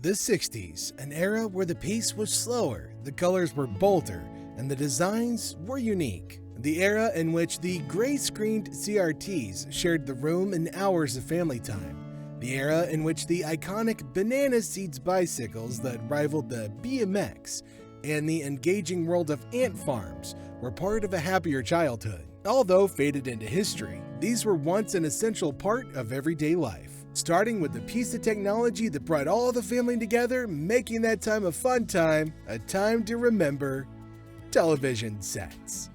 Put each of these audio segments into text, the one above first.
The 60s, an era where the pace was slower, the colors were bolder, and the designs were unique. The era in which the gray-screened CRTs shared the room and hours of family time. The era in which the iconic banana seeds bicycles that rivaled the BMX and the engaging world of ant farms were part of a happier childhood. Although faded into history, these were once an essential part of everyday life. Starting with the piece of technology that brought all the family together, making that time a fun time, a time to remember: television sets.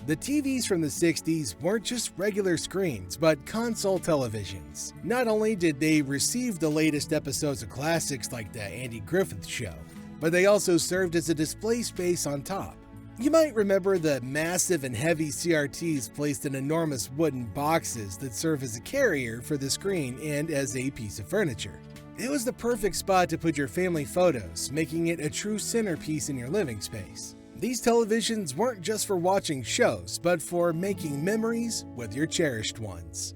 The TVs from the 60s weren't just regular screens, but console televisions. Not only did they receive the latest episodes of classics like The Andy Griffith Show, but they also served as a display space on top. You might remember the massive and heavy CRTs placed in enormous wooden boxes that serve as a carrier for the screen and as a piece of furniture. It was the perfect spot to put your family photos, making it a true centerpiece in your living space. These televisions weren't just for watching shows, but for making memories with your cherished ones.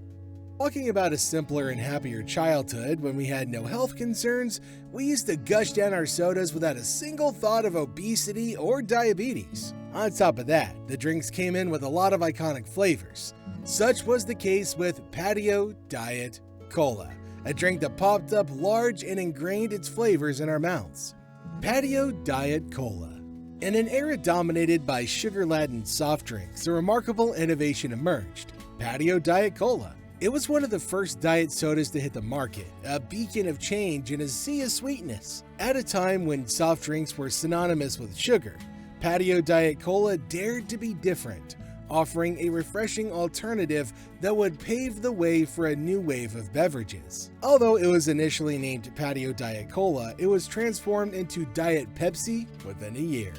Talking about a simpler and happier childhood when we had no health concerns, we used to gush down our sodas without a single thought of obesity or diabetes. On top of that, the drinks came in with a lot of iconic flavors. Such was the case with Patio Diet Cola, a drink that popped up large and ingrained its flavors in our mouths. Patio Diet Cola. In an era dominated by sugar-laden soft drinks, a remarkable innovation emerged: Patio Diet Cola. It was one of the first diet sodas to hit the market, a beacon of change in a sea of sweetness. At a time when soft drinks were synonymous with sugar, Patio Diet Cola dared to be different, offering a refreshing alternative that would pave the way for a new wave of beverages. Although it was initially named Patio Diet Cola, it was transformed into Diet Pepsi within a year.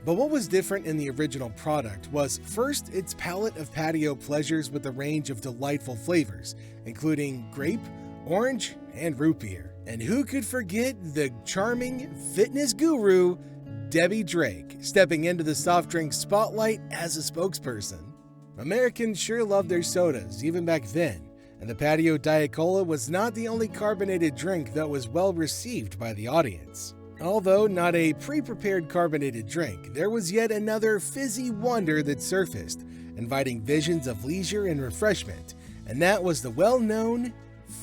But what was different in the original product was, first, its palette of patio pleasures with a range of delightful flavors, including grape, orange, and root beer. And who could forget the charming fitness guru, Debbie Drake, stepping into the soft drink spotlight as a spokesperson. Americans sure loved their sodas, even back then, and the Patio Diet Cola was not the only carbonated drink that was well received by the audience. Although not a pre-prepared carbonated drink, there was yet another fizzy wonder that surfaced, inviting visions of leisure and refreshment, and that was the well-known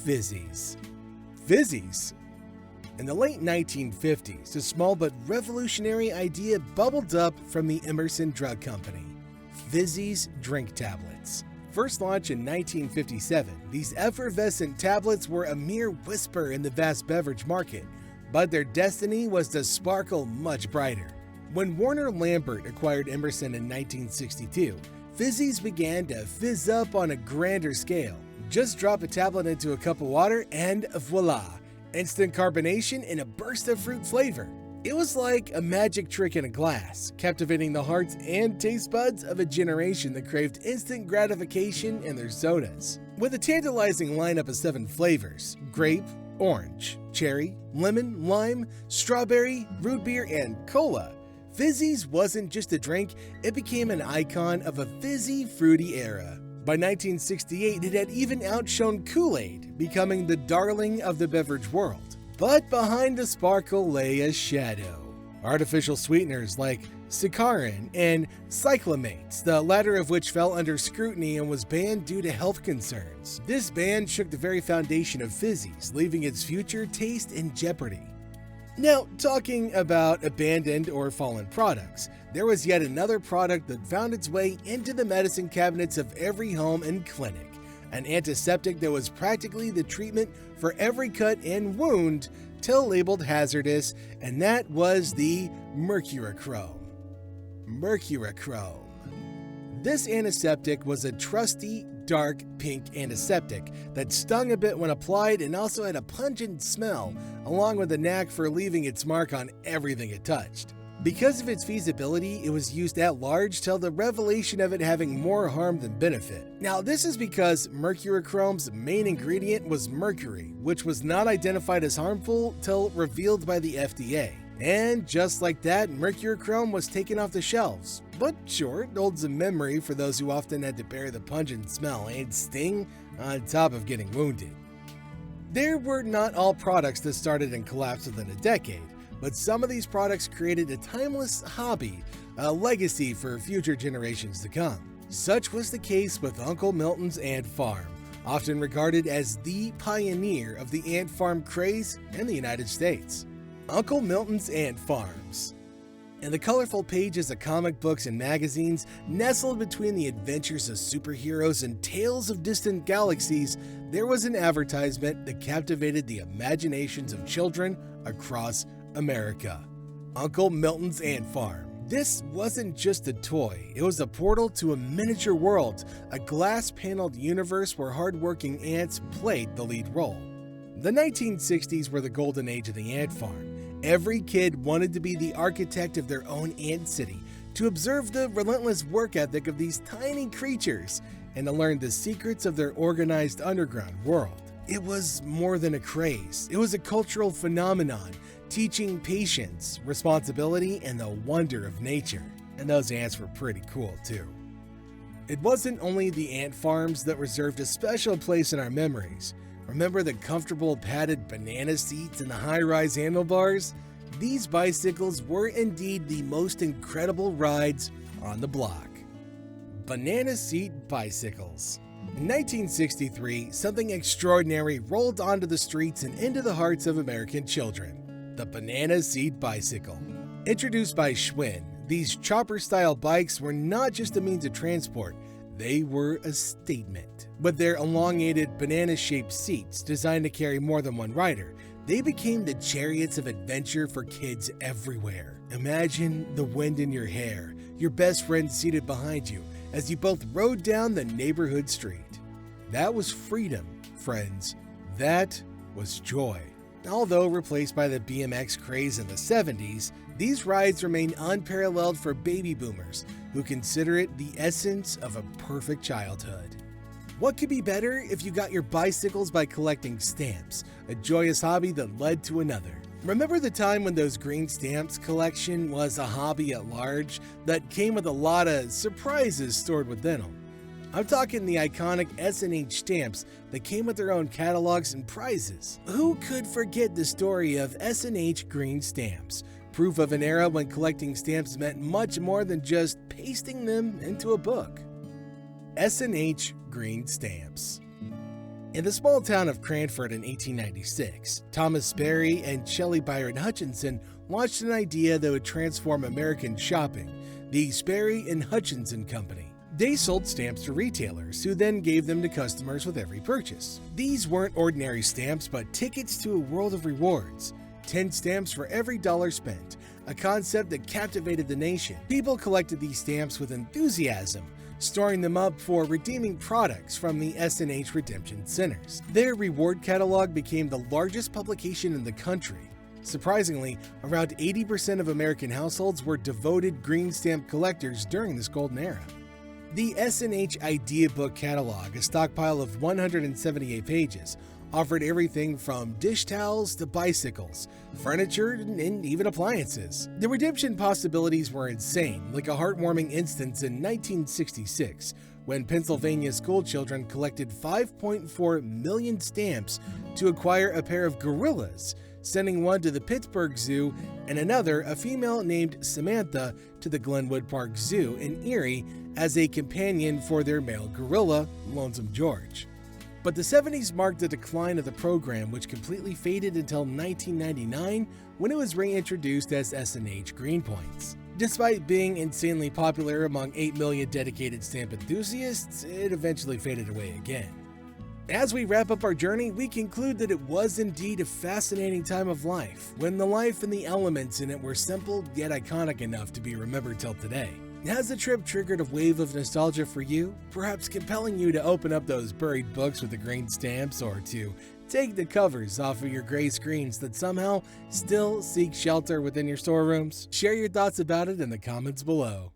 Fizzies. Fizzies? In the late 1950s, a small but revolutionary idea bubbled up from the Emerson Drug Company: Fizzies drink tablets. First launched in 1957, these effervescent tablets were a mere whisper in the vast beverage market, but their destiny was to sparkle much brighter. When Warner Lambert acquired Emerson in 1962, Fizzies began to fizz up on a grander scale. Just drop a tablet into a cup of water and voila, instant carbonation and a burst of fruit flavor. It was like a magic trick in a glass, captivating the hearts and taste buds of a generation that craved instant gratification in their sodas. With a tantalizing lineup of 7 flavors: grape, orange, cherry, lemon, lime, strawberry, root beer, and cola, Fizzies wasn't just a drink, it became an icon of a fizzy, fruity era. By 1968, it had even outshone Kool-Aid, becoming the darling of the beverage world. But behind the sparkle lay a shadow. Artificial sweeteners like saccharin and cyclamates, the latter of which fell under scrutiny and was banned due to health concerns. This ban shook the very foundation of Fizzies, leaving its future taste in jeopardy. Now, talking about abandoned or fallen products, there was yet another product that found its way into the medicine cabinets of every home and clinic, an antiseptic that was practically the treatment for every cut and wound till labeled hazardous, and that was the mercurochrome. Mercurochrome. This antiseptic was a trusty, dark pink antiseptic that stung a bit when applied and also had a pungent smell, along with a knack for leaving its mark on everything it touched. Because of its feasibility, it was used at large till the revelation of it having more harm than benefit. Now, this is because mercurochrome's main ingredient was mercury, which was not identified as harmful till revealed by the FDA. And just like that, mercurochrome was taken off the shelves. But sure, it holds a memory for those who often had to bear the pungent smell and sting on top of getting wounded. There were not all products that started and collapsed within a decade, but some of these products created a timeless hobby, a legacy for future generations to come. Such was the case with Uncle Milton's Ant Farm, often regarded as the pioneer of the ant farm craze in the United States. Uncle Milton's Ant Farms. In the colorful pages of comic books and magazines, nestled between the adventures of superheroes and tales of distant galaxies, there was an advertisement that captivated the imaginations of children across America. Uncle Milton's Ant Farm. This wasn't just a toy, it was a portal to a miniature world, a glass-paneled universe where hardworking ants played the lead role. The 1960s were the golden age of the ant farm. Every kid wanted to be the architect of their own ant city, to observe the relentless work ethic of these tiny creatures, and to learn the secrets of their organized underground world. It was more than a craze, it was a cultural phenomenon, teaching patience, responsibility, and the wonder of nature. And those ants were pretty cool too. It wasn't only the ant farms that reserved a special place in our memories. Remember the comfortable padded banana seats and the high-rise handlebars? These bicycles were indeed the most incredible rides on the block. Banana seat bicycles. In 1963, something extraordinary rolled onto the streets and into the hearts of American children. The banana seat bicycle. Introduced by Schwinn, these chopper-style bikes were not just a means of transport, they were a statement. With their elongated banana-shaped seats designed to carry more than one rider, they became the chariots of adventure for kids everywhere. Imagine the wind in your hair, your best friend seated behind you as you both rode down the neighborhood street. That was freedom, friends. That was joy. Although replaced by the BMX craze in the 70s, these rides remain unparalleled for baby boomers who consider it the essence of a perfect childhood. What could be better if you got your bicycles by collecting stamps, a joyous hobby that led to another? Remember the time when those green stamps collection was a hobby at large that came with a lot of surprises stored within them? I'm talking the iconic S&H stamps that came with their own catalogs and prizes. Who could forget the story of S&H green stamps? Proof of an era when collecting stamps meant much more than just pasting them into a book. S&H green stamps. In the small town of Cranford in 1896, Thomas Sperry and Shelley Byron Hutchinson launched an idea that would transform American shopping, the Sperry and Hutchinson Company. They sold stamps to retailers, who then gave them to customers with every purchase. These weren't ordinary stamps, but tickets to a world of rewards. 10 stamps for every dollar spent, a concept that captivated the nation. People collected these stamps with enthusiasm, storing them up for redeeming products from the S&H redemption centers. Their reward catalog became the largest publication in the country. Surprisingly, around 80% of American households were devoted green stamp collectors during this golden era. The S&H Idea Book catalog, a stockpile of 178 pages, offered everything from dish towels to bicycles, furniture, and even appliances. The redemption possibilities were insane, like a heartwarming instance in 1966, when Pennsylvania schoolchildren collected 5.4 million stamps to acquire a pair of gorillas, sending one to the Pittsburgh Zoo and another, a female named Samantha, to the Glenwood Park Zoo in Erie as a companion for their male gorilla, Lonesome George. But the 70s marked the decline of the program, which completely faded until 1999 when it was reintroduced as S&H Green Points. Despite being insanely popular among 8 million dedicated stamp enthusiasts, it eventually faded away again. As we wrap up our journey, we conclude that it was indeed a fascinating time of life, when the life and the elements in it were simple yet iconic enough to be remembered till today. Has the trip triggered a wave of nostalgia for you? Perhaps compelling you to open up those buried books with the green stamps, or to take the covers off of your gray screens that somehow still seek shelter within your storerooms? Share your thoughts about it in the comments below.